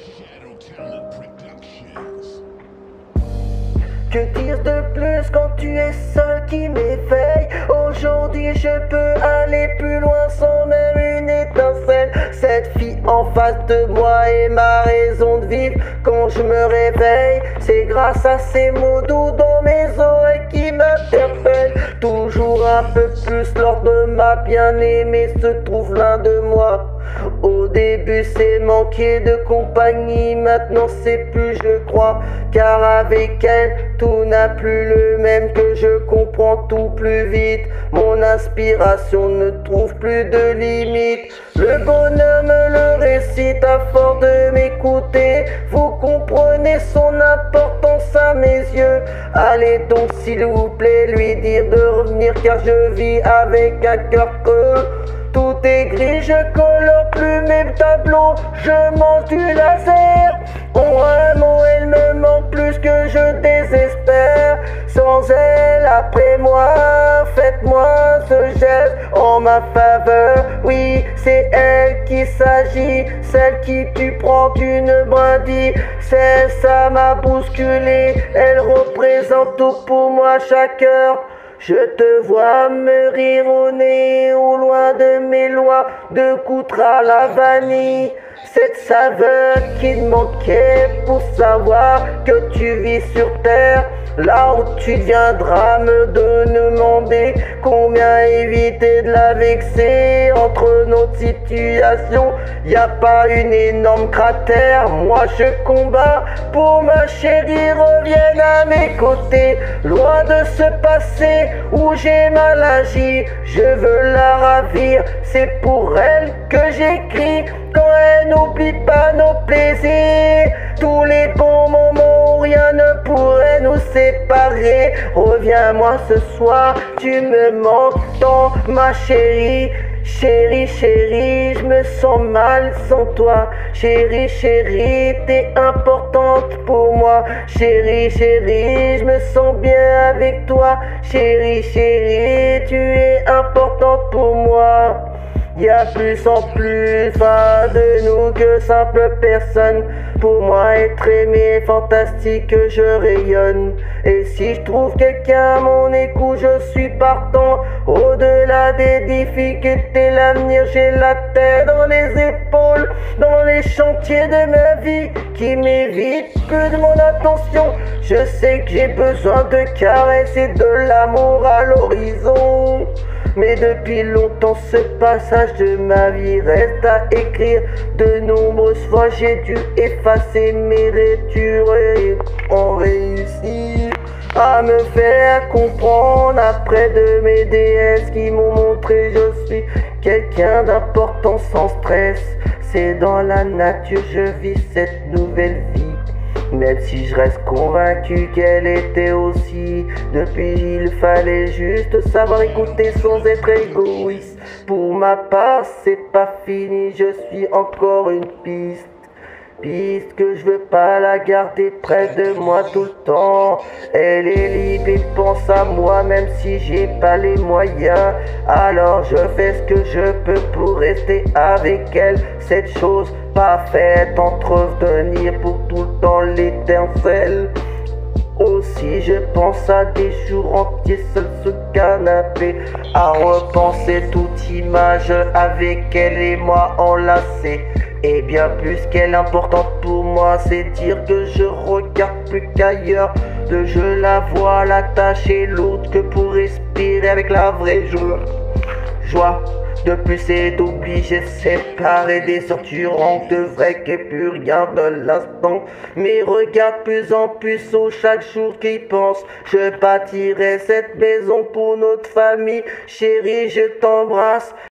Shadow Talent Productions. Que dire de plus quand tu es seul qui m'éveille? Aujourd'hui je peux aller plus loin sans même une étincelle. Cette fille en face de moi est ma raison de vivre. Quand je me réveille, c'est grâce à ces mots doux dans mes oreilles qui m'interpellent. Toujours un peu plus lors de ma bien-aimée se trouve l'un de moi. Au début c'est manquer de compagnie, maintenant c'est plus je crois. Car avec elle tout n'a plus le même, que je comprends tout plus vite. Mon inspiration ne trouve plus de limite. Le bonhomme le récite à force de m'écouter. Vous comprenez son importance à mes yeux. Allez donc s'il vous plaît lui dire de revenir, car je vis avec un cœur creux. Tout est gris, je colore plus mes tableaux, je mange du laser. En un mot, elle me manque plus que je désespère. Sans elle, après moi, faites-moi ce geste en ma faveur. Oui, c'est elle qui s'agit, celle qui tu prends d'une brindille. Celle, ça m'a bousculé, elle représente tout pour moi chaque heure. Je te vois me rire au nez, au loin de mes lois, de coudre à la vanille. Cette saveur qui me manquait pour savoir que tu vis sur terre. Là où tu viendras me demander combien éviter de la vexer. Entre notre situation, y a pas une énorme cratère. Moi je combats pour ma chérie revienne à mes côtés. Loin de ce passé où j'ai mal agi, je veux la ravir. C'est pour elle que j'écris, quand elle n'oublie pas nos plaisirs. Tous les bons moments où rien ne pourrait nous séparer. Reviens-moi ce soir, tu me manques tant, ma chérie. Chérie, chérie, je me sens mal sans toi. Chérie, chérie, t'es importante pour moi. Chérie, chérie, je me sens bien avec toi. Chérie, chérie, tu es importante pour moi. Y a plus en plus de nous que simples personnes. Pour moi être aimé est fantastique, que je rayonne. Et si je trouve quelqu'un à mon écoute, je suis partant. Au-delà des difficultés, l'avenir, j'ai la tête dans les épaules. Dans les chantiers de ma vie qui m'évitent plus de mon attention. Je sais que j'ai besoin de caresses et de l'amour à l'horizon. Mais depuis longtemps ce passage de ma vie reste à écrire. De nombreuses fois j'ai dû effacer mes lectures et on réussit à me faire comprendre après de mes déesses qui m'ont montré je suis quelqu'un d'important sans stress. C'est dans la nature je vis cette nouvelle vie. Même si je reste convaincu qu'elle était aussi. Depuis il fallait juste savoir écouter sans être égoïste. Pour ma part c'est pas fini, je suis encore une piste. Piste que je veux pas la garder près de moi tout le temps. Elle est libre et pense à moi même si j'ai pas les moyens. Alors je fais ce que je peux pour rester avec elle. Cette chose pas faite entretenir pour tout le temps l'étincelle. Aussi je pense à des jours entiers seul sur le canapé, à repenser toute image avec elle et moi enlacés. Et bien plus qu'elle est importante pour moi, c'est dire que je regarde plus qu'ailleurs. De je la vois, la tâche est lourde que pour respirer avec la vraie joie. De plus c'est obligé séparer des orturants de vrai que plus rien de l'instant. Mais regarde plus en plus au chaque jour qui pense. Je bâtirai cette maison pour notre famille. Chérie, je t'embrasse.